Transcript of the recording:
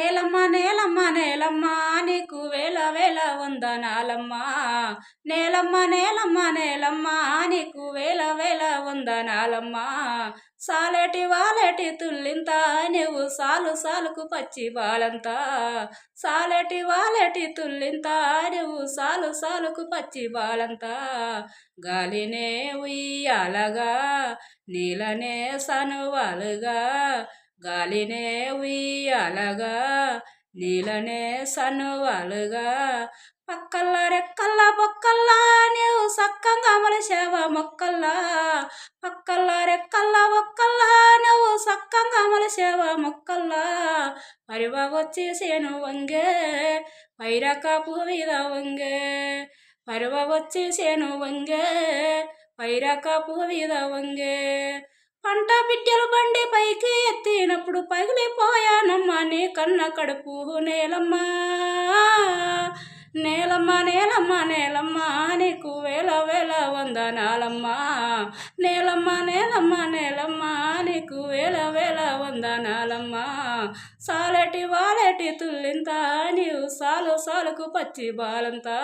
నేలమ్మ నేలమ్మ నేలమ్మ నీకు వేల వేల వందనాలమ్మా. నేలమ్మ నేలమ్మ నేలమ్మ నీకు వేల వేల వందనాలమ్మా. సాలేటి వాలేటి తుల్లింత నువ్వు సాలు సాలుకు పచ్చి బాలంతా. సాలేటి వాలేటి తుల్లింత నువ్వు సాలు సాలుకు పచ్చి బాలంతా. గాలినే ఉయ్యాలగా నీలనే సనువాలుగా. గాలినే ఉయ్యాలగా నీలనే సనువాలుగా. పక్కల్లా రెక్కల్లా బొక్కల్లా నీవు సక్కంగా మలిసేవ మొక్కల్లా. పక్కల్లా రెక్కల్లా బొక్కల్లా నువ్వు సక్కంగా మలిసేవ మొక్కల్లా. పరివగొచ్చి సేను వంగే పైరకాపు మీద వంగే. పరివగొచ్చి సేను వంగే పైరకాపు మీద వంగే. పంట బిడ్డలు బండి పైకి ఎత్తినప్పుడు పగిలిపోయానమ్మా నీ కన్న కడుపు. నేలమ్మ నేలమ్మ నేలమ్మ నేలమ్మ నీకు వేల వేల వందనాలమ్మా. నేలమ్మ నేలమ్మ నేలమ్మ నీకు వేల వేల వందనాలమ్మా. సాలేటి వాలేటి తుల్లింత నీవు సాలు సాలుకు పచ్చి బాలంతా.